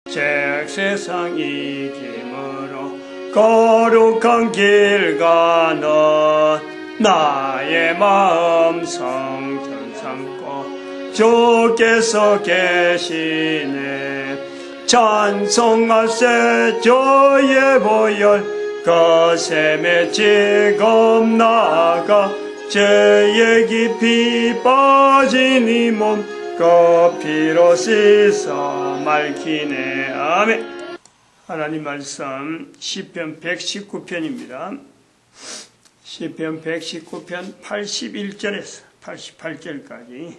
책 세상 이김으로 거룩한 길 가는 나의 마음 성전 삼고 주께서 계시네. 찬송하세 저의 보혈 거셈에 지금 나아가 죄의 깊이 빠진 이 몸 그 피로 씻어 맑히네. 아멘. 하나님 말씀 시편 119편입니다. 시편 119편 81절에서 88절까지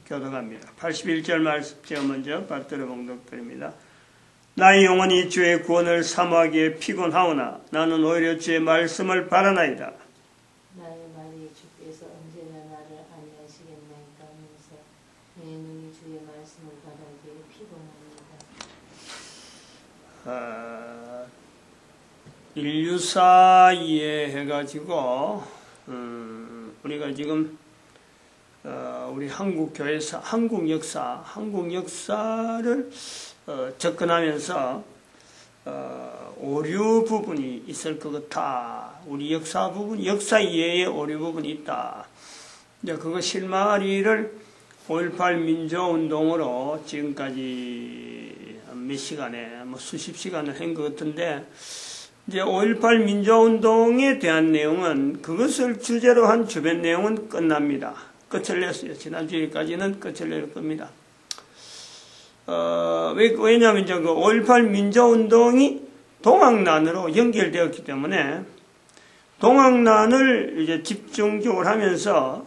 교독합니다. 81절 말씀 제가 먼저 받들어 봉독드립니다. 나의 영혼이 주의 구원을 사모하기에 피곤하오나 나는 오히려 주의 말씀을 바라나이다. 나의 말이 주께서 언제나 나를 안녕하시겠나이까 하면서 내 눈이 주의 말씀을 바라기에 피곤합니다. 인류사 이해해가지고 우리가 지금 우리 한국 교회사, 한국 역사를 접근하면서 오류 부분이 있을 것 같아. 우리 역사 부분, 역사 이해에 오류 부분이 있다. 이제 그거 실마리를 5.18 민주운동으로 지금까지 몇 시간에, 수십 시간을 한 것 같은데, 이제 5.18 민주운동에 대한 내용은 그것을 주제로 한 주변 내용은 끝납니다. 끝을 냈어요. 지난주일까지는 끝을 낼 겁니다. 왜냐하면 이제 그 5.18 민주운동이 동학난으로 연결되었기 때문에 동학난을 이제 집중적으로 하면서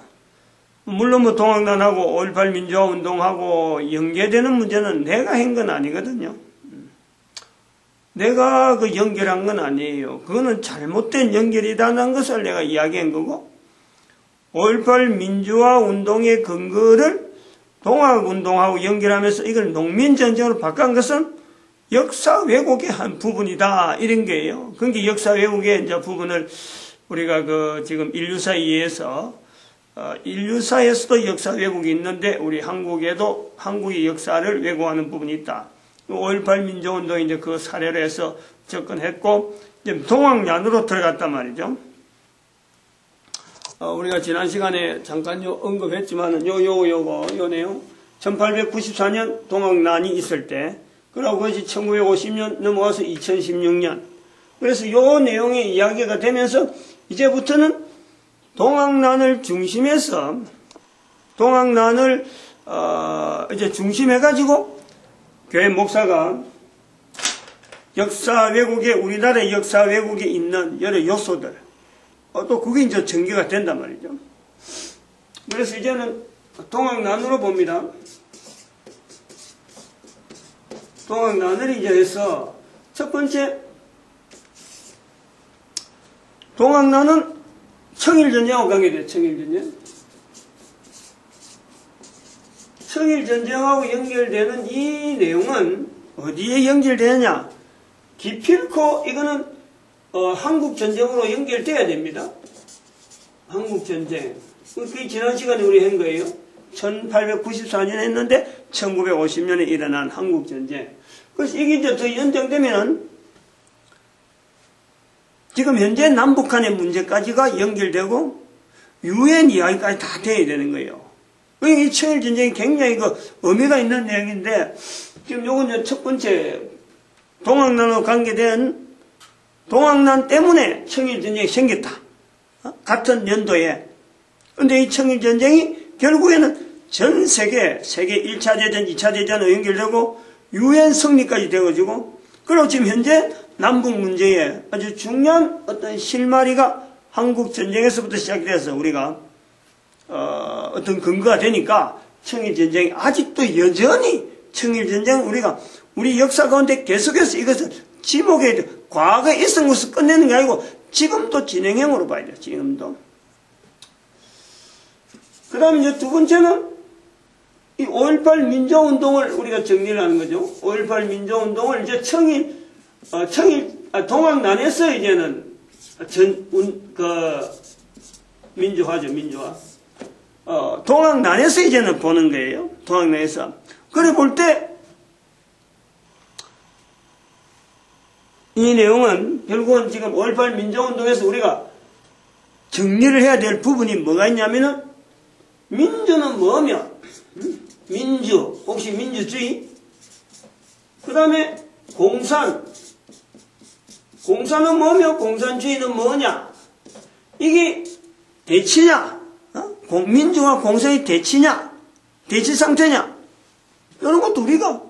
물론 뭐 동학난하고 5.18 민주화운동하고 연계되는 문제는 내가 한 건 아니거든요. 내가 그 연결한 건 아니에요. 그거는 잘못된 연결이라는 것을 내가 이야기한 거고 5.18 민주화운동의 근거를 동학운동하고 연결하면서 이걸 농민전쟁으로 바꾼 것은 역사 왜곡의 한 부분이다. 이런 거예요. 그러니까 역사 왜곡의 이제 부분을 우리가 그 지금 인류사 이해에서 인류사에서도 역사 왜곡이 있는데 우리 한국에도 한국의 역사를 왜곡하는 부분이 있다. 5.18 민주운동이 이제 그 사례로 해서 접근했고 이제 동학난으로 들어갔단 말이죠. 우리가 지난 시간에 잠깐 언급했지만은 요 내용 1894년 동학난이 있을 때 그러고 그것이 1950년 넘어가서 2016년 그래서 요 내용의 이야기가 되면서 이제부터는 동학난을 중심해서 동학난을 이제 중심해가지고 교회 목사가 역사 왜곡에 우리나라의 역사 왜곡에 있는 여러 요소들 또 그게 이제 전개가 된단 말이죠. 그래서 이제는 동학난으로 봅니다. 동학난을 이제 해서 첫 번째 동학난은 청일전쟁하고 관계돼요. 청일전쟁. 청일전쟁하고 연결되는 이 내용은 어디에 연결되느냐? 기필코 이거는 한국전쟁으로 연결돼야 됩니다. 한국전쟁. 그게 지난 시간에 우리 한 거예요. 1894년에 했는데 1950년에 일어난 한국전쟁. 그래서 이게 이제 더 연장되면은 지금 현재 남북한의 문제까지가 연결되고 유엔 이야기까지 다 돼야 되는 거예요. 그러니까 이 청일전쟁이 굉장히 그 의미가 있는 내용인데 지금 요건 첫 번째 동학난과 관계된 동학난 때문에 청일전쟁이 생겼다. 같은 연도에. 근데 이 청일전쟁이 결국에는 전 세계 1차 대전, 2차 대전으로 연결되고 유엔 승리까지 되어지고 그리고 지금 현재 남북 문제에 아주 중요한 어떤 실마리가 한국 전쟁에서부터 시작돼서 우리가 어떤 근거가 되니까 청일전쟁이 아직도 여전히 청일전쟁 우리가 우리 역사 가운데 계속해서 이것을 지목해야 돼. 과거에 있은 것을 끝내는 게 아니고 지금도 진행형으로 봐야 돼요. 지금도. 그 다음에 이제 두 번째는 이 5.18 민주화운동을 우리가 정리를 하는 거죠. 5.18 민주화운동을 이제 동학난에서 이제는 민주화죠, 민주화. 동학난에서 이제는 보는 거예요. 동학난에서. 그래 볼 때, 이 내용은 결국은 지금 5.18 민주운동에서 우리가 정리를 해야 될 부분이 뭐가 있냐면은 민주는 뭐며 민주 혹시 민주주의 그 다음에 공산은 뭐며 공산주의는 뭐냐 이게 대치냐 민주와 공산이 대치냐 대치 상태냐 이런 것도 우리가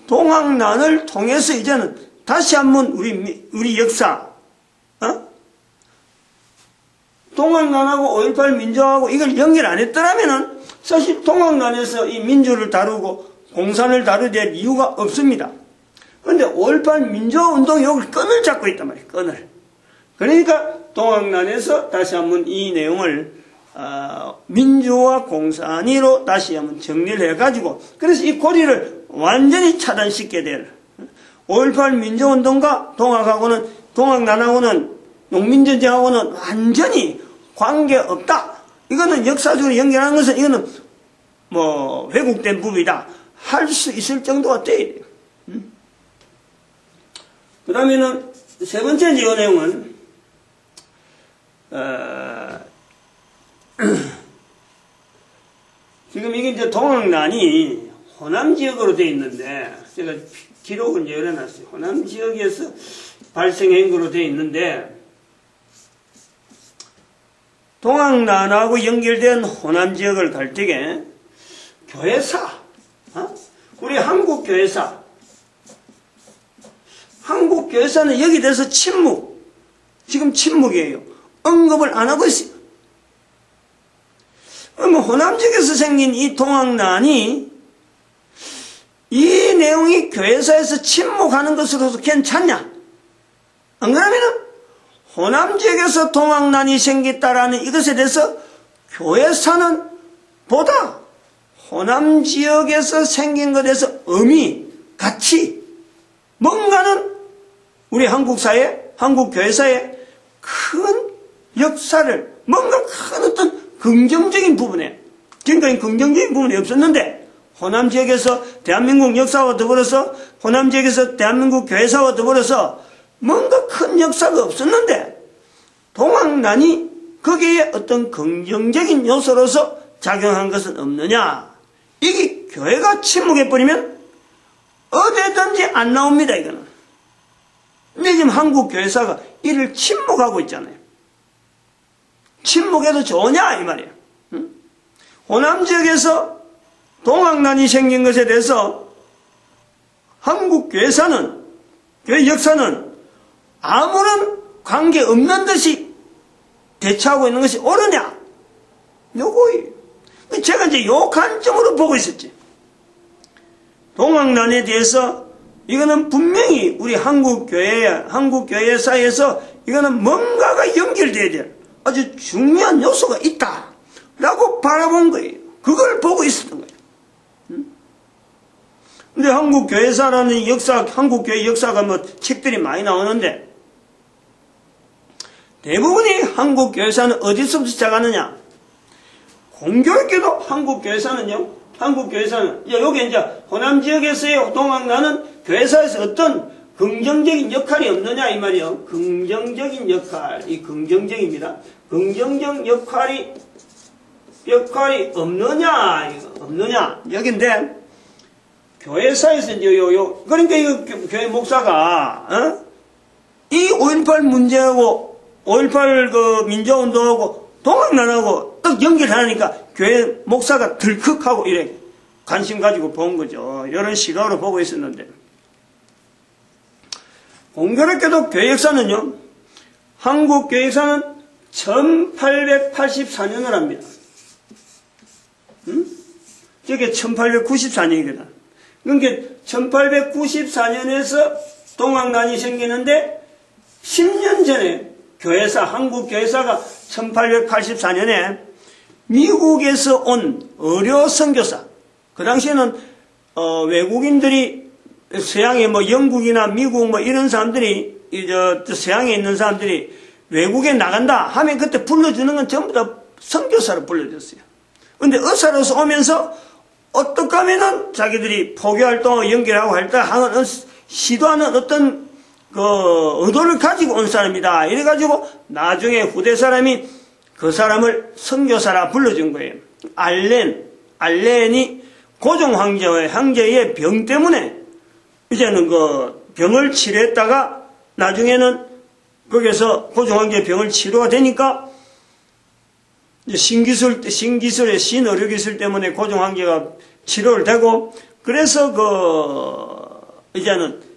동학난을 통해서 이제는 다시 한번 우리 역사 동학난하고 5.18 민주화하고 이걸 연결 안 했더라면은 사실 동학난에서 이 민주를 다루고 공산을 다루야 될 이유가 없습니다. 그런데 5.18 민주화 운동이 여기 끈을 잡고 있단 말이에요. 끈을. 그러니까 동학난에서 다시 한번 이 내용을 민주와 공산이로 다시 한번 정리를 해가지고 그래서 이 고리를 완전히 차단시켜야 될 5.18 민주운동과 동학난하고는 농민전쟁하고는 완전히 관계없다. 이거는 역사적으로 연결하는 것은 이거는 뭐 왜곡된 부분이다. 할 수 있을 정도가 돼야 돼요. 그 다음에는 세 번째 이제 이 내용은 지금 이게 이제 동학난이 호남 지역으로 되어 있는데 제가 기록을 이제 열어놨어요. 호남 지역에서 발생한 거로 되어 있는데 동학난하고 연결된 호남 지역을 갈 적에 교회사, 우리 한국교회사는 여기 대해서 지금 침묵이에요. 언급을 안 하고 있어요. 그러면 호남 지역에서 생긴 이 동학난이 이 내용이 교회사에서 침묵하는 것으로서 괜찮냐? 안 그러면은 호남 지역에서 동학난이 생겼다라는 이것에 대해서 교회사는 보다 호남 지역에서 생긴 것에 대해서 의미, 가치, 뭔가는 우리 한국교회사의 큰 역사를, 뭔가 큰 어떤 긍정적인 부분에, 지금까지 긍정적인 부분이 없었는데, 호남 지역에서 대한민국 역사와 더불어서, 호남 지역에서 대한민국 교회사와 더불어서, 뭔가 큰 역사가 없었는데, 동학난이 거기에 어떤 긍정적인 요소로서 작용한 것은 없느냐? 이게 교회가 침묵해버리면 어디든지 안 나옵니다, 이거는. 근데 지금 한국교회사가 이를 침묵하고 있잖아요. 침묵해도 좋으냐, 이 말이에요. 응? 호남 지역에서 동학난이 생긴 것에 대해서 한국교회사는, 교회 역사는 아무런 관계 없는 듯이 대처하고 있는 것이 옳으냐? 요거예요. 제가 이제 요 관점으로 보고 있었지. 동학난에 대해서 이거는 분명히 우리 한국교회사에서 이거는 뭔가가 연결되어야 될 아주 중요한 요소가 있다. 라고 바라본 거예요. 그걸 보고 있었던 거예요. 근데 한국교회사라는 한국교회 역사가 뭐 책들이 많이 나오는데 대부분이 한국교회사는 어디서부터 시작하느냐? 공교롭게도 한국교회사는 여기 이제 호남 지역에서의 동학난은 교회사에서 어떤 긍정적인 역할이 없느냐 이 말이요. 긍정적인 역할, 이 긍정적입니다. 긍정적 역할이 없느냐 여긴데 교회사에서 이제 그러니까 이 교회 목사가 이 5.18 문제하고 5.18 그 민주화운동하고 동학난하고 딱 연결하니까 교회 목사가 들컥하고 이래 관심 가지고 본 거죠. 이런 시각으로 보고 있었는데 공교롭게도 교회 역사는요. 한국 교회 역사는 1884년을 합니다. 저게 1894년이거든. 그러니까 1894년에서 동학난이 생기는데 10년 전에 한국교회사가 1884년에 미국에서 온 의료 선교사, 그 당시에는 외국인들이 서양에 뭐 영국이나 미국 뭐 이런 사람들이 서양에 있는 사람들이 외국에 나간다 하면 그때 불러주는 건 전부 다 선교사로 불러줬어요. 근데 의사로서 오면서 어떻게 하면은 자기들이 포교 활동을 연결하고 할 때 시도하는 어떤 의도를 가지고 온 사람이다. 이래가지고 나중에 후대 사람이 그 사람을 선교사라 불러준 거예요. 알렌이 고종 황제의 병 때문에 이제는 그 병을 치료했다가 나중에는 거기서 고종 황제의 병을 치료가 되니까 신기술의 신의료기술 때문에 고종 황제가 치료를 되고 그래서 이제는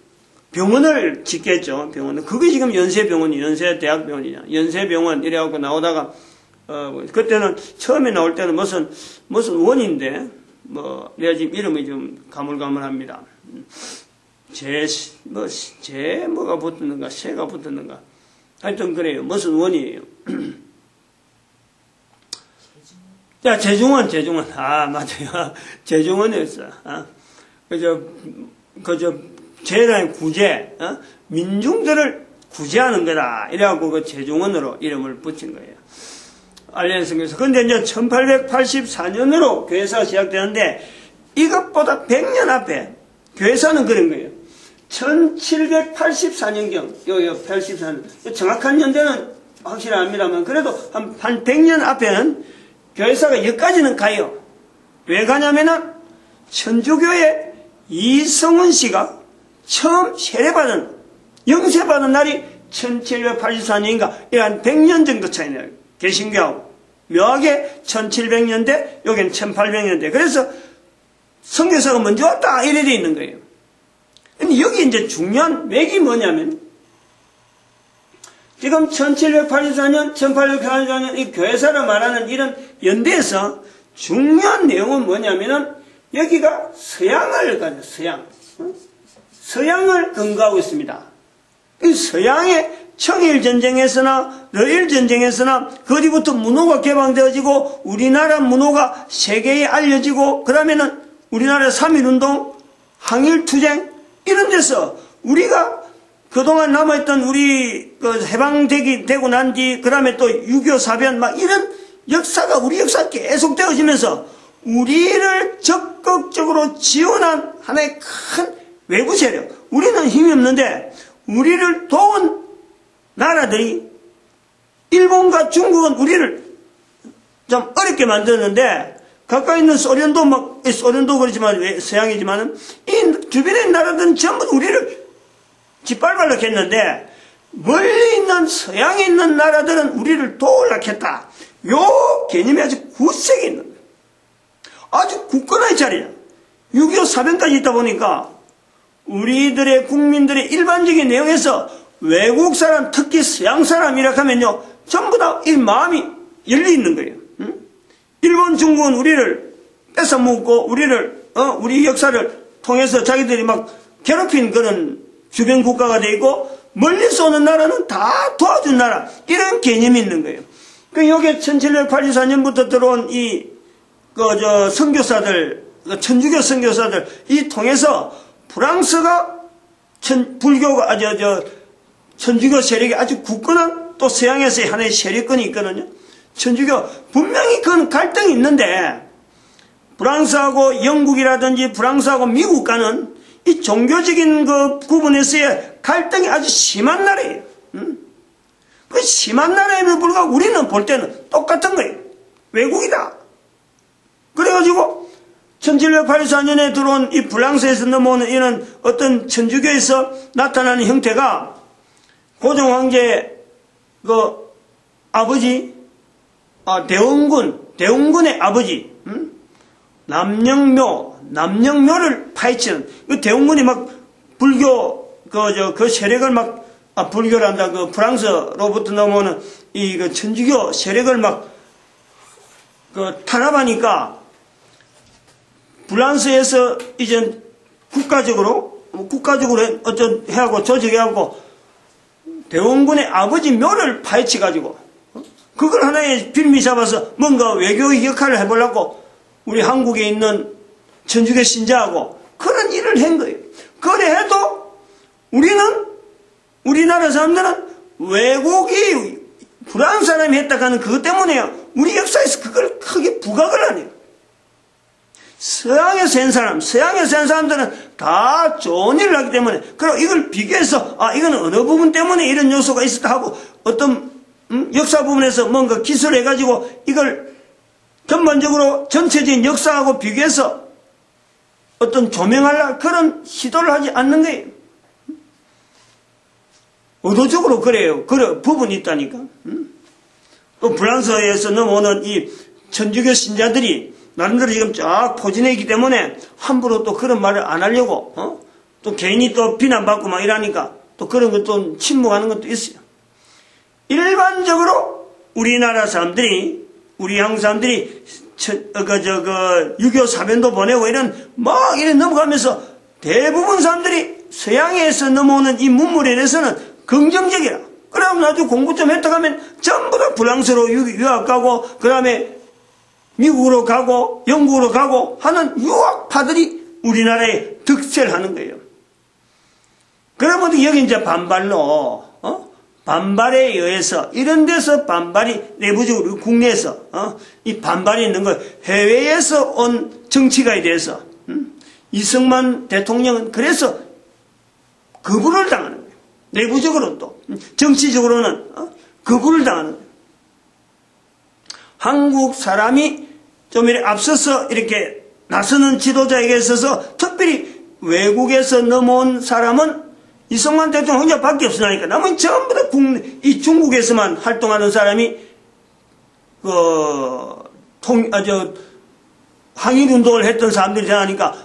병원을 짓겠죠. 병원은. 그게 지금 연세병원이에요. 연세대학병원이냐. 연세병원 이래갖고 나오다가 그때는 처음에 나올 때는 무슨 원인데 내가 지금 이름이 좀 가물가물합니다. 뭐가 붙었는가, 새가 붙었는가. 하여튼 그래요. 무슨 원이에요. 자, 재중원. 아, 맞아요. 재중원이었어. 재라는 구제, 민중들을 구제하는 거다. 이래갖고 그 재중원으로 이름을 붙인 거예요. 알렌 선교사. 근데 이제 1884년으로 교회사가 시작되는데 이것보다 100년 앞에 교회사는 그런 거예요. 1784년경, 84년. 정확한 연대는 확실히 압니다만 그래도 한 100년 앞에는 교회사가 여기까지는 가요. 왜 가냐면은 천주교의 이성훈 씨가 처음 세례받은, 영세받은 날이 1784년인가, 한 100년 정도 차이 나요. 개신교하고. 묘하게 1700년대, 여긴 1800년대. 그래서 선교사가 먼저 왔다, 이래 돼 있는 거예요. 근데 여기 이제 중요한 맥이 뭐냐면, 지금 1784년, 1884년 이 교회사를 말하는 이런 연대에서 중요한 내용은 뭐냐면은, 여기가 서양을 가져, 서양을 근거하고 있습니다. 이 서양의 청일전쟁에서나 러일전쟁에서나 그 뒤부터 문호가 개방되어지고 우리나라 문호가 세계에 알려지고 그 다음에는 우리나라 3.1운동, 항일투쟁 이런 데서 우리가 그동안 남아있던 우리 해방되고 난 뒤 그 다음에 또 6.25 사변 막 이런 역사가 우리 역사가 계속 되어지면서 우리를 적극적으로 지원한 하나의 큰 외부 세력. 우리는 힘이 없는데 우리를 도운 나라들이 일본과 중국은 우리를 좀 어렵게 만드는데 가까이 있는 소련도 그렇지만 서양이지만은 이 주변의 나라들은 전부 우리를 짓밟으려고 했는데 멀리 있는 서양에 있는 나라들은 우리를 도우려고 했다. 요 개념이 아주 굳세게 있는 거예요. 아주 굳건한 자리야. 6.25 사변까지 있다 보니까 우리들의 국민들의 일반적인 내용에서 외국 사람, 특히 서양 사람이라 하면요, 전부 다 이 마음이 열려 있는 거예요. 응? 일본, 중국은 우리를 뺏어먹고 우리 역사를 통해서 자기들이 막 괴롭힌 그런 주변 국가가 돼 있고 멀리서 오는 나라는 다 도와준 나라, 이런 개념이 있는 거예요. 그 요게 1784년부터 들어온 선교사들, 천주교 선교사들 이 통해서 프랑스가 불교가 천주교 세력이 아주 굳건한 또 서양에서의 하나의 세력권이 있거든요. 천주교 분명히 그건 갈등이 있는데 프랑스하고 영국이라든지 프랑스하고 미국과는 이 종교적인 그 부분에서의 갈등이 아주 심한 나라예요. 그 심한 나라에도 불구하고 우리는 볼 때는 똑같은 거예요. 외국이다. 그래가지고 1784년에 들어온 이 프랑스에서 넘어오는 이런 어떤 천주교에서 나타나는 형태가 고종 황제의 그 아버지, 대웅군의 아버지, 남영묘를 파헤치는, 그 대웅군이 막 불교, 그 세력을 막, 불교란다, 그 프랑스로부터 넘어오는 그 천주교 세력을 막, 탄압하니까, 프랑스에서 이제 국가적으로 어떤 조직해하고, 대원군의 아버지 묘를 파헤쳐가지고, 그걸 하나의 빌미 잡아서 뭔가 외교의 역할을 해보려고, 우리 한국에 있는 천주교 신자하고 그런 일을 한 거예요. 그래 해도 우리나라 사람들은 외국이 프랑스 사람이 했다 하는 그것 때문에요. 우리 역사에서 그걸 크게 부각을 안 해요. 서양에서 산 사람, 서양에서 산 사람들은 다 좋은 일을 하기 때문에, 그리고 이걸 비교해서, 이거는 어느 부분 때문에 이런 요소가 있었다 하고, 어떤, 역사 부분에서 뭔가 기술을 해가지고, 이걸 전반적으로 전체적인 역사하고 비교해서 어떤 조명할 그런 시도를 하지 않는 거예요. 의도적으로 그래요. 그런 부분이 있다니까. 또 프랑스에서 넘어오는 이 천주교 신자들이 나름대로 지금 쫙 포진해 있기 때문에 함부로 또 그런 말을 안 하려고, 또 괜히 또 비난받고 막 이러니까 또 그런 것도 침묵하는 것도 있어요. 일반적으로 우리나라 사람들이, 우리 한국 사람들이 6.25 사변도 보내고 막 이래 넘어가면서 대부분 사람들이 서양에서 넘어오는 이 문물에 대해서는 긍정적이라. 그럼 나중에 공부 좀 했다 가면 전부 다 프랑스로 유학 가고, 그 다음에 미국으로 가고, 영국으로 가고 하는 유학파들이 우리나라에 득세를 하는 거예요. 그러면 여기 이제 반발로, 반발에 의해서, 이런 데서 반발이 내부적으로 국내에서, 이 반발이 있는 거, 해외에서 온 정치가에 대해서, 이승만 대통령은 그래서 거부를 당하는 거예요. 내부적으로 또, 정치적으로는 거부를 당하는 거예요. 한국 사람이 좀 이렇게 앞서서 이렇게 나서는 지도자에게 있어서 특별히 외국에서 넘어온 사람은 이승만 대통령 혼자밖에 없으니까 남은 전부 다 이 중국에서만 활동하는 사람이 항일운동을 했던 사람들이 되니까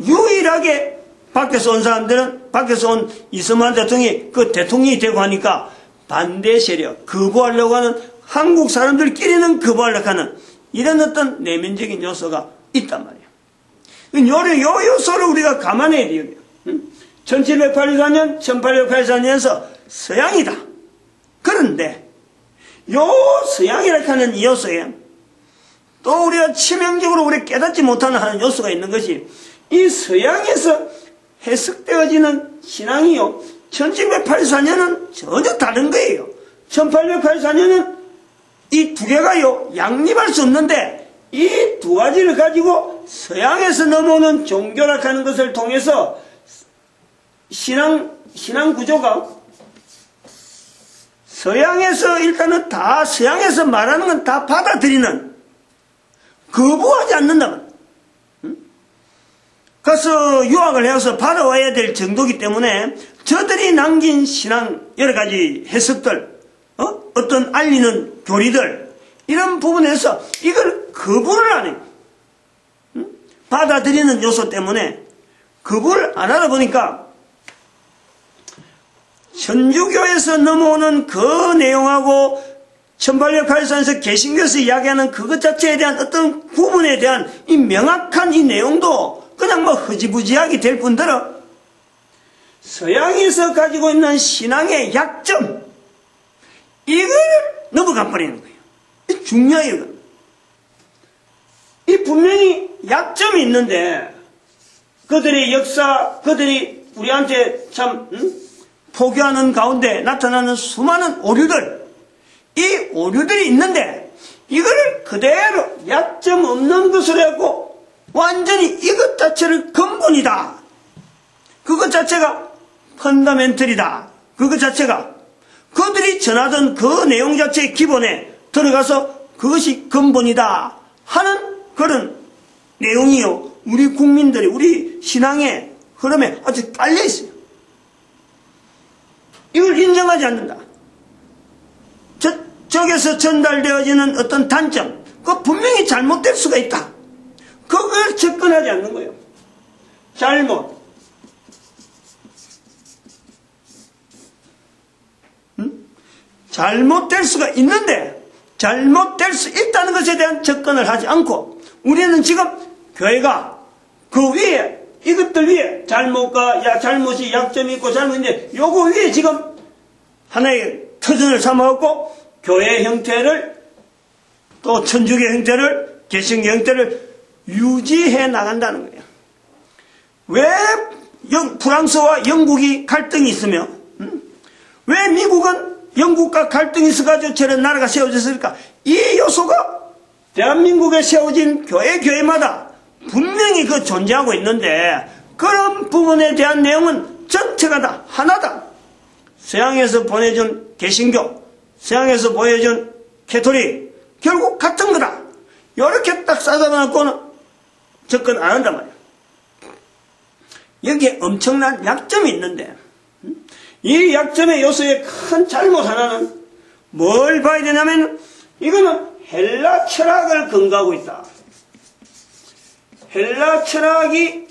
유일하게 밖에서 온 사람들은 밖에서 온 이승만 대통령이 그 대통령이 되고 하니까 반대 세력, 거부하려고 하는 한국 사람들끼리는 거부하려고 하는 이런 어떤 내면적인 요소가 있단 말이에요. 요 요소를 우리가 감안해야 돼요. 1784년, 1884년에서 서양이다. 그런데 요 서양이라고 하는 이 요소에 또 우리가 치명적으로 우리 깨닫지 못하는 하는 요소가 있는 것이 이 서양에서 해석되어지는 신앙이요. 1784년은 전혀 다른 거예요. 1884년은 이 두 개가요, 양립할 수 없는데 이 두 가지를 가지고 서양에서 넘어오는 종교라 하는 것을 통해서 신앙 구조가 서양에서 일단은 다 서양에서 말하는 건 다 받아들이는, 거부하지 않는다면, 그래서 유학을 해서 받아와야 될 정도이기 때문에 저들이 남긴 신앙 여러 가지 해석들, 어떤 알리는 교리들, 이런 부분에서 이걸 거부를 안 해요. 받아들이는 요소 때문에 거부를 안 하다 보니까 천주교에서 넘어오는 그 내용하고 1884년에서 개신교에서 이야기하는 그것 자체에 대한 어떤 부분에 대한 이 명확한 이 내용도 그냥 뭐 흐지부지하게 될 뿐더러 서양에서 가지고 있는 신앙의 약점, 이걸 넘어가 버리는 거예요. 이 중요해요. 이 분명히 약점이 있는데 그들의 역사, 그들이 우리한테 참 포교하는 가운데 나타나는 수많은 오류들, 이 오류들이 있는데 이걸 그대로 약점 없는 것으로 하고 완전히 이것 자체를 근본이다, 그것 자체가 펀더멘털이다, 그것 자체가 그들이 전하던 그 내용 자체의 기본에 들어가서 그것이 근본이다 하는 그런 내용이요, 우리 국민들이 우리 신앙의 흐름에 아주 깔려 있어요. 이걸 인정하지 않는다. 저쪽에서 전달되어지는 어떤 단점, 그거 분명히 잘못될 수가 있다. 그걸 접근하지 않는 거예요. 잘못. 잘못될 수가 있는데 잘못될 수 있다는 것에 대한 접근을 하지 않고 우리는 지금 교회가 그 위에 이것들 위에 잘못이 약점이 있고 잘못인데 요거 위에 지금 하나의 터전을 삼아갖고 교회 형태를 또 천주교 형태를 개신교 형태를 유지해 나간다는 거예요. 왜 프랑스와 영국이 갈등이 있으며 왜 미국은 영국과 갈등이 있어가지고 저런 나라가 세워졌을까? 이 요소가 대한민국에 세워진 교회마다 분명히 그 존재하고 있는데 그런 부분에 대한 내용은 전체가 다 하나다. 서양에서 보내준 개신교, 서양에서 보여준 캐톨릭 결국 같은 거다. 이렇게 딱 싸잡아놓고는 접근 안 한단 말이야. 여기에 엄청난 약점이 있는데 이 약점의 요소의 큰 잘못 하나는 뭘 봐야 되냐면 이거는 헬라 철학을 근거하고 있다. 헬라 철학이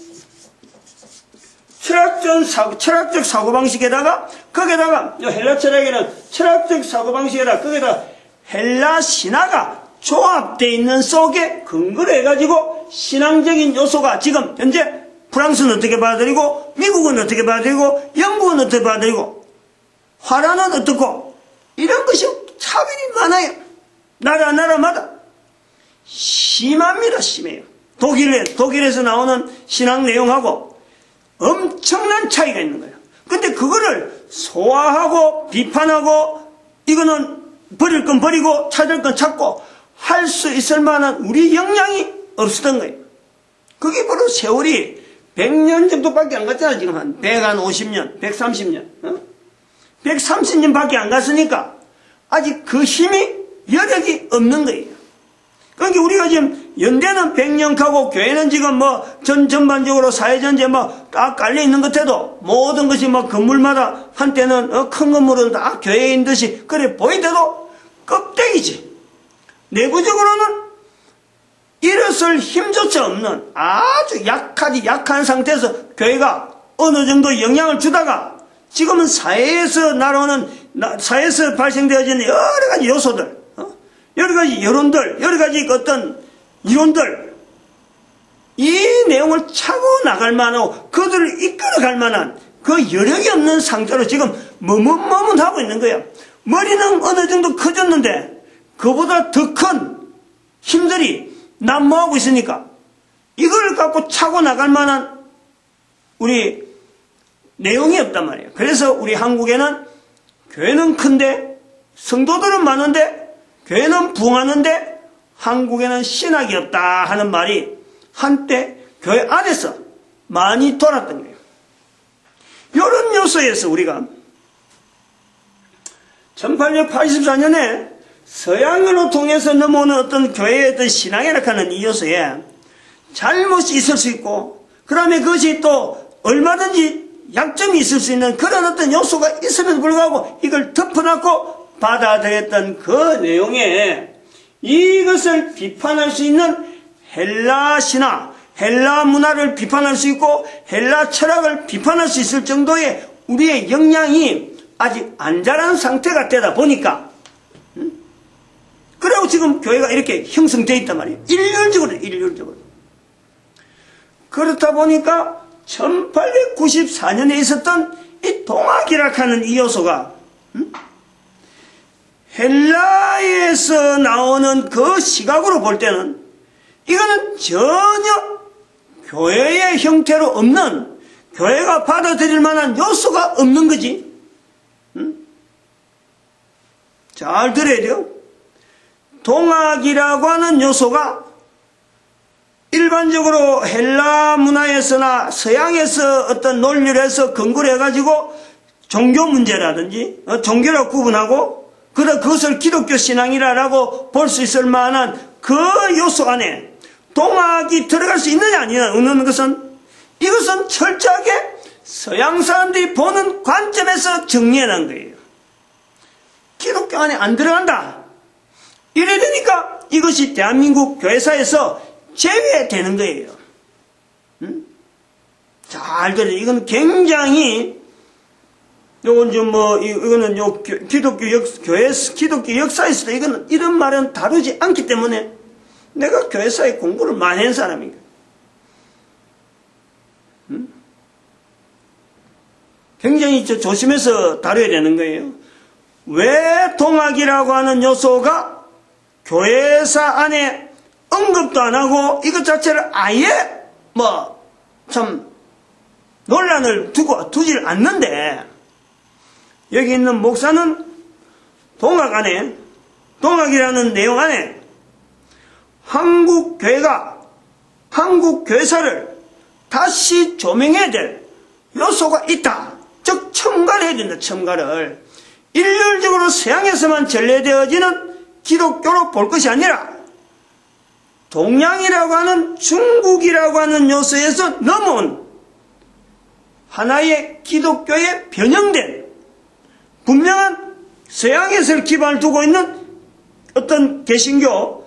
철학적 사고방식에다가 거기에다가 헬라 철학에는 철학적 사고방식에다가 거기에다가 헬라 신화가 조합되어 있는 속에 근거를 해가지고 신앙적인 요소가 지금 현재 프랑스는 어떻게 받아들이고 미국은 어떻게 받아들이고 영국은 어떻게 받아들이고 화라는 어떻고 이런 것이 차별이 많아요. 나라마다 심합니다. 심해요. 독일에서 나오는 신앙 내용하고 엄청난 차이가 있는 거예요. 근데 그거를 소화하고 비판하고 이거는 버릴 건 버리고 찾을 건 찾고 할 수 있을 만한 우리 역량이 없었던 거예요. 그게 바로 세월이 100년 정도밖에 안 갔잖아. 지금 한 150년, 130년 130년 밖에 안 갔으니까 아직 그 힘이 여력이 없는 거예요. 그러니까 우리가 지금 연대는 100년 가고 교회는 지금 뭐 전반적으로 사회전체 뭐 딱 깔려 있는 것 해도 모든 것이 뭐 건물마다 한때는 큰 건물은 다 교회인 듯이 그래 보이대도 껍데기지. 내부적으로는 일어설 힘조차 없는 아주 약한 상태에서 교회가 어느 정도 영향을 주다가 지금은 사회에서 발생되어지는 여러 가지 요소들, 여러 가지 여론들, 여러 가지 어떤 이론들, 이 내용을 차고 나갈 만하고 그들을 이끌어갈 만한 그 여력이 없는 상태로 지금 머뭇하고 있는 거예요. 머리는 어느 정도 커졌는데 그보다 더 큰 힘들이 난무하고 있으니까 이걸 갖고 차고 나갈 만한 우리 내용이 없단 말이에요. 그래서 우리 한국에는 교회는 큰데 성도들은 많은데 교회는 부흥하는데 한국에는 신학이 없다 하는 말이 한때 교회 안에서 많이 돌았던 거예요. 이런 요소에서 우리가 1884년에 서양으로 통해서 넘어오는 어떤 교회의 어떤 신앙이라고 하는 이 요소에 잘못이 있을 수 있고 그 다음에 그것이 또 얼마든지 약점이 있을 수 있는 그런 어떤 요소가 있음에도 불구하고 이걸 덮어놓고 받아들였던 그 내용에 이것을 비판할 수 있는 헬라 신화, 헬라 문화를 비판할 수 있고 헬라 철학을 비판할 수 있을 정도의 우리의 역량이 아직 안 자란 상태가 되다 보니까 그리고 지금 교회가 이렇게 형성되어 있단 말이에요. 일률적으로. 그렇다 보니까 1894년에 있었던 이 동학이라고 하는 이 요소가 헬라에서 나오는 그 시각으로 볼 때는 이거는 전혀 교회의 형태로 없는 교회가 받아들일 만한 요소가 없는 거지. 잘 들어야 돼요. 동학이라고 하는 요소가 일반적으로 헬라 문화에서나 서양에서 어떤 논리를 해서 근거를 해가지고 종교 문제라든지 종교라고 구분하고 그것을 기독교 신앙이라고 볼 수 있을 만한 그 요소 안에 동학이 들어갈 수 있느냐 아니냐 없는 것은 이것은 철저하게 서양 사람들이 보는 관점에서 정리해놓은 거예요. 기독교 안에 안 들어간다. 이래 되니까 이것이 대한민국 교회사에서 제외되는 거예요. 잘 들어요. 이건 굉장히 요건 좀 이거는 기독교 역사에서도 이거는 이런 말은 다루지 않기 때문에 내가 교회사에 공부를 많이 한 사람인가. 굉장히 조심해서 다뤄야 되는 거예요. 왜 동학이라고 하는 요소가 교회사 안에 언급도 안 하고 이것 자체를 아예 참 논란을 두질 않는데 여기 있는 목사는 동학이라는 내용 안에 한국 교회가 한국 교회사를 다시 조명해야 될 요소가 있다. 즉 첨가를 해야 된다. 첨가를 일률적으로 서양에서만 전래되어지는 기독교로 볼 것이 아니라 동양이라고 하는 중국이라고 하는 요소에서 넘어온 하나의 기독교에 변형된 분명한 서양에서 기반을 두고 있는 어떤 개신교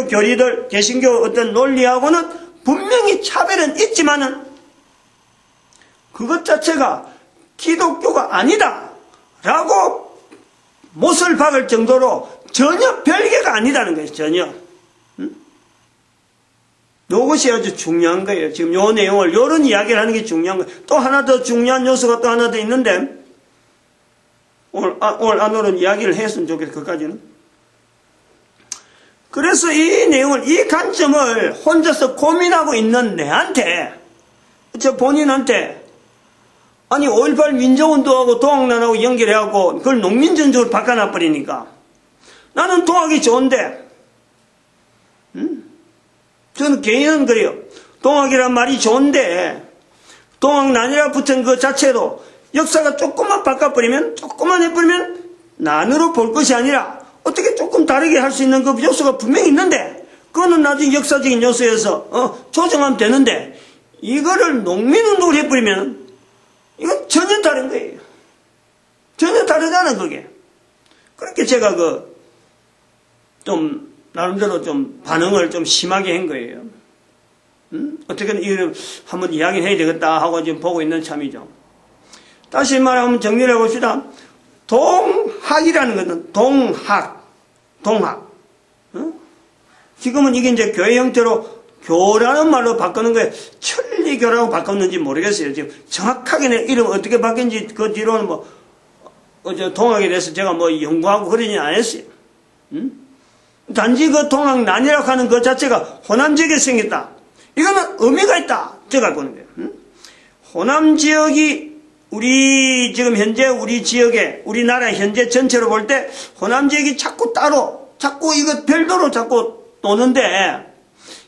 교리들, 개신교 어떤 논리하고는 분명히 차별은 있지만은 그것 자체가 기독교가 아니다 라고 못을 박을 정도로 전혀 별개가 아니다는 거예요. 전혀. 이것이 아주 중요한 거예요. 지금 요 내용을 이런 이야기를 하는 게 중요한 거예요. 또 하나 더 중요한 요소가 또 하나 더 있는데 오늘 안으로는 이야기를 했으면 좋겠어요. 그까지는. 그래서 이 내용을, 이 관점을 혼자서 고민하고 있는 내한테, 저 본인한테, 아니 5.18 민족운동하고 동학난하고 연결해갖고 그걸 농민전적으로 바꿔놔버리니까 나는 동학이 좋은데, 저는 개인은 그래요. 동학이란 말이 좋은데 동학난이라 붙은 그 자체로 역사가 조금만 바꿔버리면, 조금만 해버리면 난으로 볼 것이 아니라 어떻게 조금 다르게 할 수 있는 그 요소가 분명히 있는데 그거는 나중에 역사적인 요소에서 조정하면 되는데 이거를 농민운동을 해버리면 이건 전혀 다른 거예요. 전혀 다르잖아 그게. 그렇게 제가 좀 나름대로 좀 반응을 좀 심하게 한 거예요. 어떻게든 이걸 한번 이야기해야 되겠다 하고 지금 보고 있는 참이죠. 다시 말하면 정리를 해봅시다. 동학이라는 것은 동학. 지금은 이게 이제 교회 형태로 교라는 말로 바꾸는 거예요. 천리교라고 바꿨는지 모르겠어요. 지금 정확하게 내 이름 어떻게 바뀐지 그 뒤로는 동학에 대해서 제가 연구하고 그러지 않았어요. 단지 그 동학난이라고 하는 그 자체가 호남 지역에 생겼다. 이거는 의미가 있다. 제가 보는 거예요. 호남 지역이 우리 지금 현재 우리 지역에 우리나라 현재 전체로 볼 때 호남 지역이 자꾸 이거 별도로 자꾸 도는데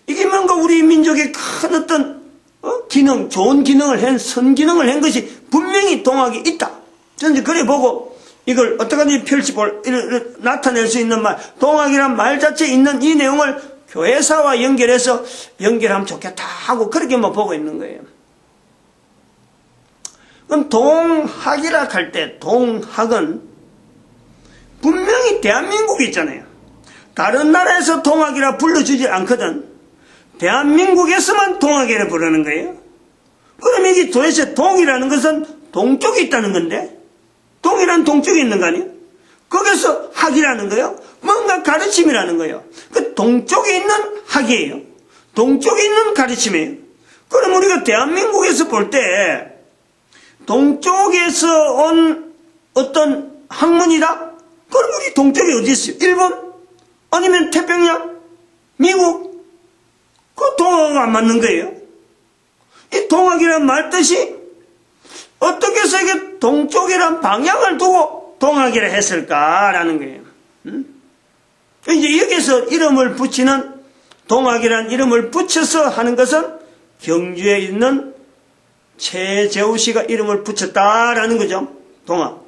이게 뭔가 우리 민족의 큰 어떤 기능, 좋은 기능을 선기능을 한 것이 분명히 동학이 있다. 저는 그래 보고 이걸 어떻게든지 나타낼 수 있는 말, 동학이란 말 자체에 있는 이 내용을 교회사와 연결하면 좋겠다 하고 그렇게 보고 있는 거예요. 그럼 동학이라 할 때 동학은 분명히 대한민국이 있잖아요. 다른 나라에서 동학이라 불러주지 않거든. 대한민국에서만 동학이라 부르는 거예요. 그럼 이게 도대체 동이라는 것은 동쪽에 있다는 건데 동이란 동쪽에 있는 거 아니에요? 거기서 학이라는 거예요. 뭔가 가르침이라는 거예요. 그 동쪽에 있는 학이에요. 동쪽에 있는 가르침이에요. 그럼 우리가 대한민국에서 볼 때 동쪽에서 온 어떤 학문이다? 그럼 우리 동쪽에 어디 있어요? 일본? 아니면 태평양? 미국? 그 동학가 안 맞는 거예요. 이 동학이란 말 뜻이 어떻게 해서 이게 동쪽이란 방향을 두고 동학이라 했을까라는 거예요. 이제 여기서 이름을 붙이는 동학이란 이름을 붙여서 하는 것은 경주에 있는 최재우 씨가 이름을 붙였다라는 거죠. 동학.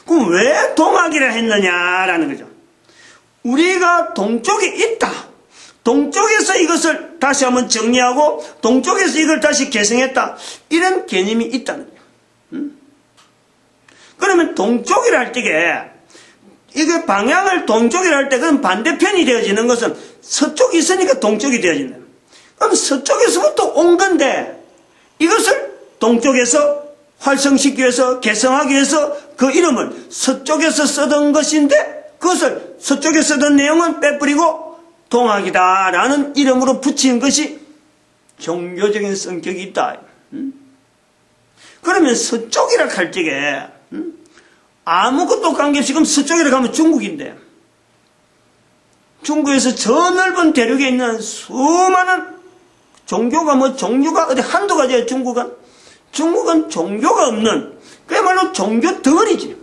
그럼 왜 동학이라 했느냐라는 거죠. 우리가 동쪽에 있다. 동쪽에서 이것을 다시 한번 정리하고 동쪽에서 이걸 다시 개성했다. 이런 개념이 있다는 거예요. 그러면 동쪽이라 할 때에 이게 방향을 동쪽이라 할 때 그럼 반대편이 되어지는 것은 서쪽이 있으니까 동쪽이 되어진다. 그럼 서쪽에서부터 온 건데 이것을 동쪽에서 활성시키기 위해서 개성하기 위해서 그 이름을 서쪽에서 쓰던 것인데 그것을 서쪽에 쓰던 내용은 빼버리고 동학이다라는 이름으로 붙인 것이 종교적인 성격이 있다. 그러면 서쪽이라 할 적에 아무것도 관계없이 그럼 서쪽이라 가면 중국인데 중국에서 저 넓은 대륙에 있는 수많은 종교가 종교가 어디 한두 가지야. 중국은 종교가 없는 그야말로 종교 덩어리지.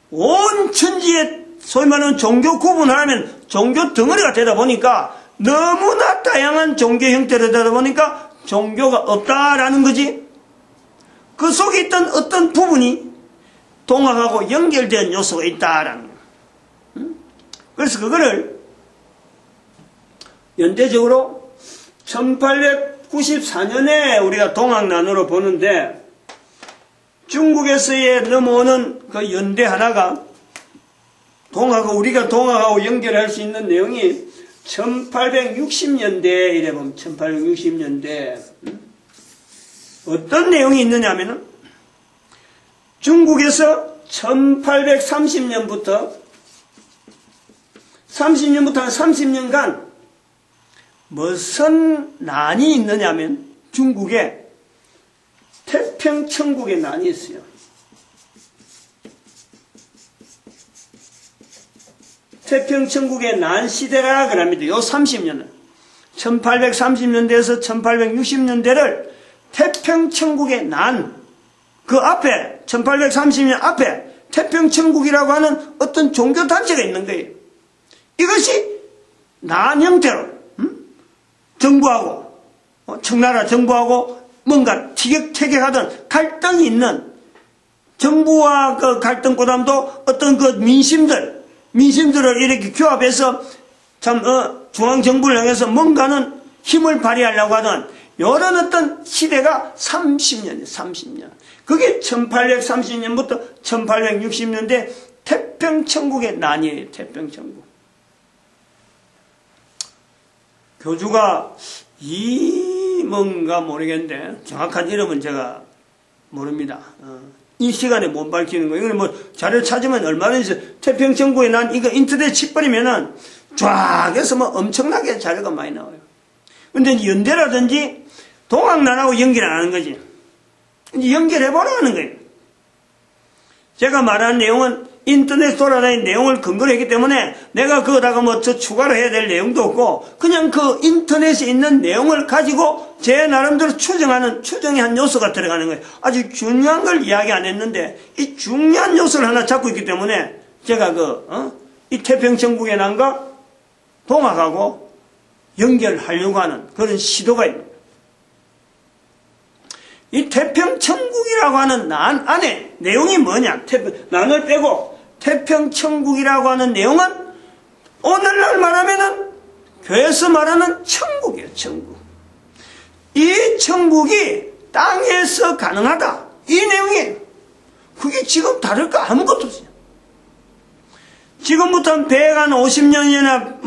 온 천지에 소위 말하는 종교 구분을 하면 종교 덩어리가 되다 보니까 너무나 다양한 종교 형태를 되다 보니까 종교가 없다라는 거지. 그 속에 있던 어떤 부분이 동학하고 연결된 요소가 있다라는 거야. 그래서 그거를 연대적으로 1894년에 우리가 동학난으로 보는데, 중국에서의 넘어오는 그 연대 하나가 우리가 동학하고 연결할 수 있는 내용이 1860년대 이래 보면 1860년대 어떤 내용이 있느냐 하면은, 중국에서 1830년부터 한 30년간 무슨 난이 있느냐 하면, 중국에 태평천국의 난이 있어요. 태평천국의 난 시대라 그럽니다. 요 30년을 1830년대에서 1860년대를 태평천국의 난, 그 앞에 1830년 앞에 태평천국이라고 하는 어떤 종교단체가 있는 거예요. 이것이 난 형태로 정부하고 청나라 정부하고 뭔가 티격태격하던 갈등이 있는, 정부와 그 갈등보다도 어떤 그 민심들을 이렇게 규합해서 참 중앙정부를 향해서 뭔가는 힘을 발휘하려고 하던 이런 어떤 시대가 30년. 그게 1830년부터 1860년대 태평천국의 난이에요. 태평천국. 교주가 뭔가 모르겠는데 정확한 이름은 제가 모릅니다. 이 시간에 못 밝히는 거예요. 이거는 뭐 자료 찾으면 얼마든지 태평천국에 난 이거 인터넷 치버리면은 쫙 해서 뭐 엄청나게 자료가 많이 나와요. 근데 연대라든지 동학난하고 연결 안 하는 거지. 이제 연결해보라 하는 거예요. 제가 말한 내용은 인터넷 돌아다니는 내용을 근거로 했기 때문에 내가 그거다가 뭐 저 추가로 해야 될 내용도 없고, 그냥 그 인터넷에 있는 내용을 가지고 제 나름대로 추정의 한 요소가 들어가는 거예요. 아주 중요한 걸 이야기 안 했는데 이 중요한 요소를 하나 잡고 있기 때문에 제가 이 태평천국의 난과 동학하고 연결하려고 하는 그런 시도가 있습니다. 이 태평천국이라고 하는 난 안에 내용이 뭐냐? 난을 빼고 태평천국이라고 하는 내용은 오늘날 말하면은 교회에서 말하는 천국이에요. 천국. 이 천국이 땅에서 가능하다. 이 내용이에요. 그게 지금 다를 거 아무것도 없어요. 지금부터 한 50년이나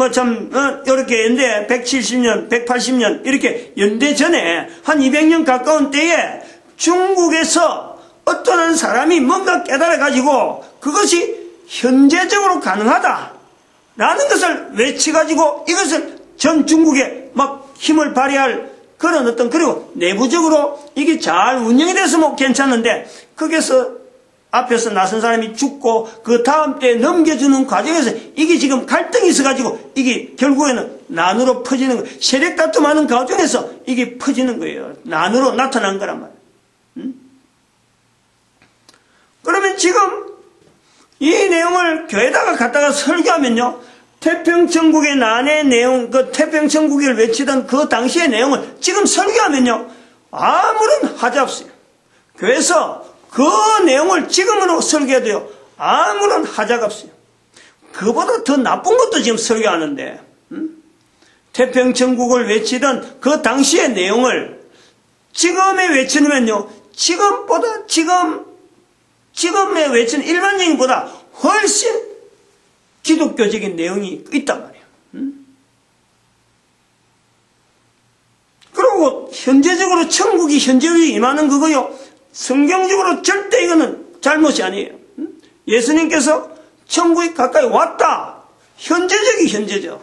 이렇게 연대 170년, 180년 이렇게 연대 전에 한 200년 가까운 때에 중국에서 어떤 사람이 뭔가 깨달아가지고 그것이 현재적으로 가능하다라는 것을 외쳐가지고 이것을 전 중국에 막 힘을 발휘할 그런 그리고 내부적으로 이게 잘 운영이 돼서 뭐 괜찮은데, 거기서 앞에서 나선 사람이 죽고 그 다음 때에 넘겨주는 과정에서 이게 지금 갈등이 있어가지고 이게 결국에는 난으로 퍼지는 거예요. 세력 다툼하는 과정에서 이게 퍼지는 거예요. 난으로 나타난 거란 말이에요. 그러면 지금 이 내용을 교회에다가 갖다가 설교하면요, 태평천국의 난의 내용, 그 태평천국을 외치던 그 당시의 내용을 지금 설교하면요, 아무런 하자 없어요. 교회에서 그 내용을 지금으로 설교해도요, 아무런 하자가 없어요. 그보다 더 나쁜 것도 지금 설교하는데, 태평천국을 외치던 그 당시의 내용을 지금에 외치면요, 지금에 외치는 일반적인보다 훨씬 기독교적인 내용이 있단 말이에요. 그리고 현재적으로 천국이 현재로 임하는 그거요, 성경적으로 절대 이거는 잘못이 아니에요. 예수님께서 천국이 가까이 왔다. 현재죠.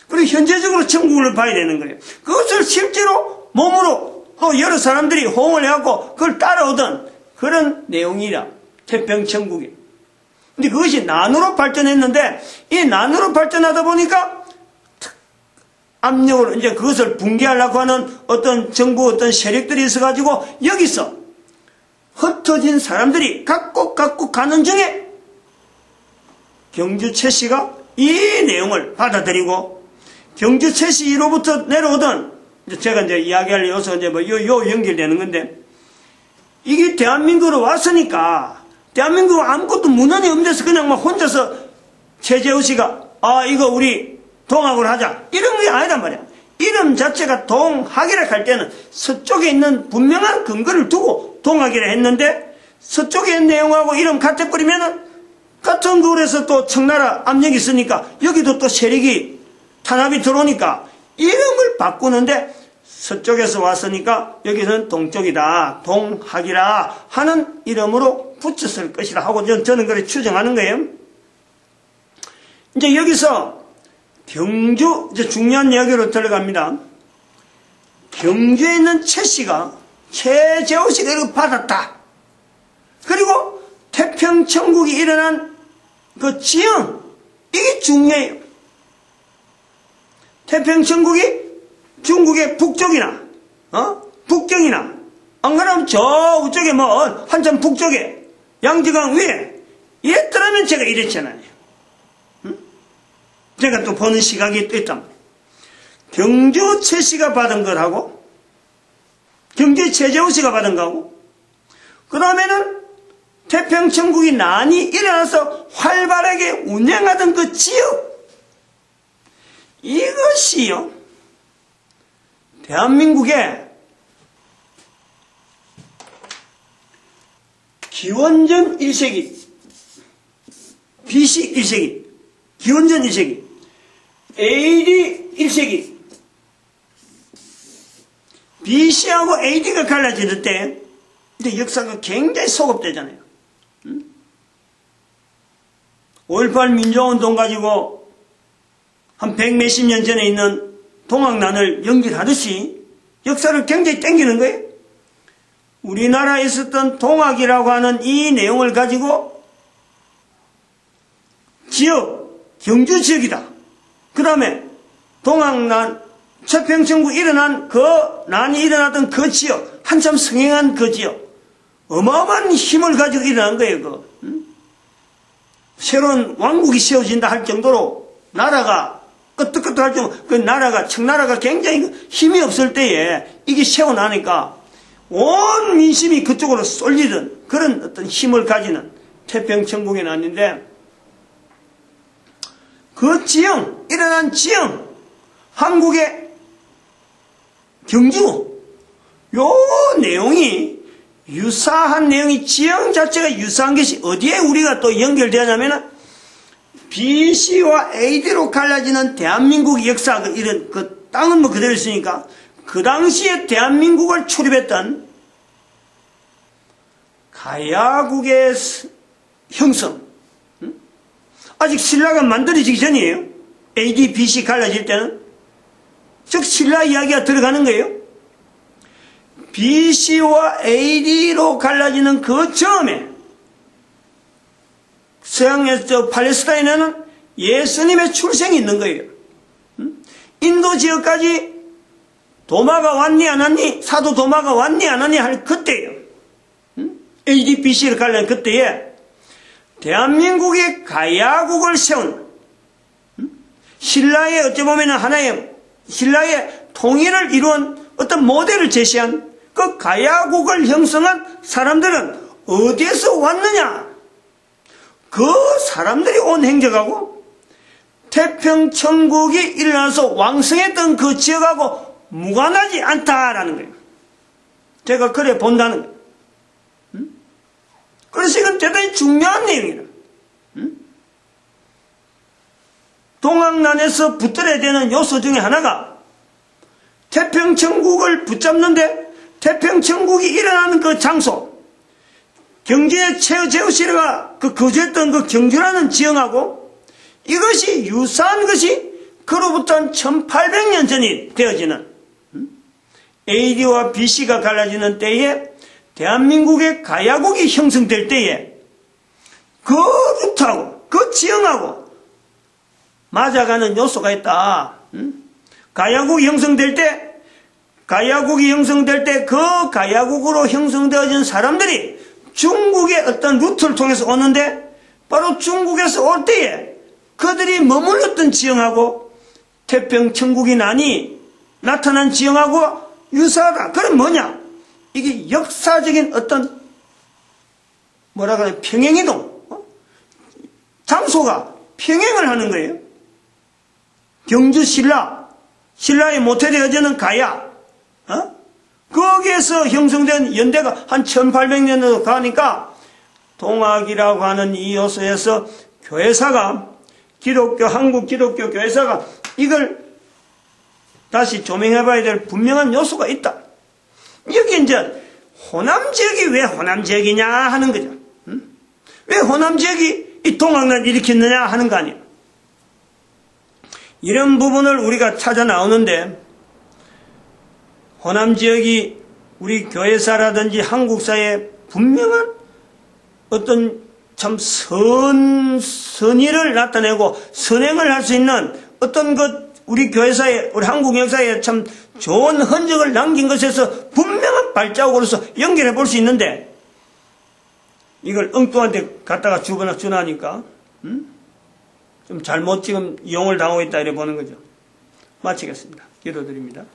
그리고 현재적으로 천국을 봐야 되는 거예요. 그것을 실제로 몸으로 또 여러 사람들이 호응을 해갖고 그걸 따라오던 그런 내용이라, 태평천국이. 근데 그것이 난으로 발전했는데, 이 난으로 발전하다 보니까 압력으로 이제 그것을 붕괴하려고 하는 어떤 정부 어떤 세력들이 있어가지고 여기서 흩어진 사람들이 각국 가는 중에 경주 최씨가 이 내용을 받아들이고 경주 최씨로부터 내려오던, 제가 이제 이야기하려서 이제 요 연결되는 건데, 이게 대한민국으로 왔으니까, 대한민국 아무것도 문헌이 없는 데서 그냥 막 혼자서 최재우 씨가, 이거 우리 동학으로 하자. 이런 게 아니란 말이야. 이름 자체가 동학이라 할 때는 서쪽에 있는 분명한 근거를 두고 동학이라 했는데, 서쪽에 있는 내용하고 이름 같아버리면은, 같은 거울에서 또 청나라 압력이 있으니까, 여기도 또 세력이 탄압이 들어오니까, 이름을 바꾸는데, 서쪽에서 왔으니까, 여기는 동쪽이다, 동학이라 하는 이름으로 붙였을 것이라 하고, 저는 그렇게 추정하는 거예요. 이제 여기서, 경주, 이제 중요한 이야기로 들어갑니다. 경주에 있는 최씨가, 최재우 씨가 이걸 받았다. 그리고 태평천국이 일어난 그 지형, 이게 중요해요. 태평천국이 중국의 북쪽이나, 북경이나, 안 그러면 저 우쪽에 한참 북쪽에, 양지강 위에, 이랬더라면 제가 이랬잖아요. 제가 또 보는 시각이 또 있단 말이에요. 경주 최씨가 받은 거하고, 경주 최재우 씨가 받은 거하고, 그 다음에는 태평천국이 난이 일어나서 활발하게 운영하던 그 지역, 이것이요, 대한민국의 기원전 1세기, BC 1세기, 기원전 1세기, AD 1세기, BC하고 AD가 갈라지는 때, 근데 역사가 굉장히 소급되잖아요. 5.18 민주화운동 가지고 한 100몇십 년 전에 있는 동학난을 연결하듯이 역사를 굉장히 땡기는 거예요. 우리나라에 있었던 동학이라고 하는 이 내용을 가지고 지역, 경주 지역이다. 그 다음에 동학난, 태평천국 일어난 난이 일어났던 그 지역, 한참 성행한 그 지역, 어마어마한 힘을 가지고 일어난 거예요. 새로운 왕국이 세워진다 할 정도로 나라가 끄떡끄떡할 정도로 그 나라가 청나라가 굉장히 힘이 없을 때에 이게 세워나니까 온 민심이 그쪽으로 쏠리던 그런 어떤 힘을 가지는 태평천국이 났는데, 그 지형, 일어난 지형, 한국의 경주, 요 내용이 유사한 내용이, 지형 자체가 유사한 것이 어디에 우리가 또 연결되냐면은 BC와 AD로 갈라지는 대한민국 역사, 이런 그 땅은 그대로 있으니까 그 당시에 대한민국을 출입했던 가야국의 형성, 아직 신라가 만들어지기 전이에요. AD, BC 갈라질 때는. 즉 신라 이야기가 들어가는 거예요. BC와 AD로 갈라지는 그 즈음에 서양의 팔레스타인에는 예수님의 출생이 있는 거예요. 인도 지역까지 도마가 왔니 안 왔니, 사도 도마가 왔니 안 왔니 할 그때예요. AD, BC를 갈라는 그때에 대한민국의 가야국을 세운, 신라의 어찌 보면 하나의 신라의 통일을 이루은 어떤 모델을 제시한 그 가야국을 형성한 사람들은 어디에서 왔느냐? 그 사람들이 온 행적하고 태평천국이 일어나서 왕성했던 그 지역하고 무관하지 않다라는 거예요. 제가 그래 본다는 거예요. 그래서 이건 대단히 중요한 내용이에요. 동학난에서 붙들어야 되는 요소 중에 하나가 태평천국을 붙잡는데, 태평천국이 일어나는 그 장소, 경주의 최재우 씨가 거주했던 그 경주라는 지형하고 이것이 유사한 것이 그로부터 한 1800년 전이 되어지는 AD와 BC가 갈라지는 때에 대한민국의 가야국이 형성될 때에 그 루트하고 그 지형하고 맞아가는 요소가 있다. 가야국이 형성될 때 그 가야국으로 형성되어진 사람들이 중국의 어떤 루트를 통해서 오는데, 바로 중국에서 올 때에 그들이 머물렀던 지형하고 태평천국이 나니 나타난 지형하고 유사하다. 그럼 뭐냐? 이게 역사적인 어떤 뭐라 그래 평행이동, 장소가 평행을 하는 거예요. 경주 신라의 모태되어지는 가야, 거기에서 형성된 연대가 한 1800년으로 가니까 동학이라고 하는 이 요소에서 교회사가 한국 기독교 교회사가 이걸 다시 조명해봐야 될 분명한 요소가 있다. 여기 이제 호남 지역이 왜 호남 지역이냐 하는 거죠. 왜 호남 지역이 이 동학난을 일으켰느냐 하는 거 아니에요. 이런 부분을 우리가 찾아 나오는데 호남 지역이 우리 교회사라든지 한국사에 분명한 어떤 참 선의를 나타내고 선행을 할 수 있는 어떤 것 우리 교회사에 우리 한국 역사에 참 좋은 흔적을 남긴 것에서 분명한 발자국으로서 연결해 볼 수 있는데 이걸 엉뚱한데 갖다가 주나니까 좀 잘못 지금 이용을 당하고 있다 이래 보는 거죠. 마치겠습니다. 기도드립니다.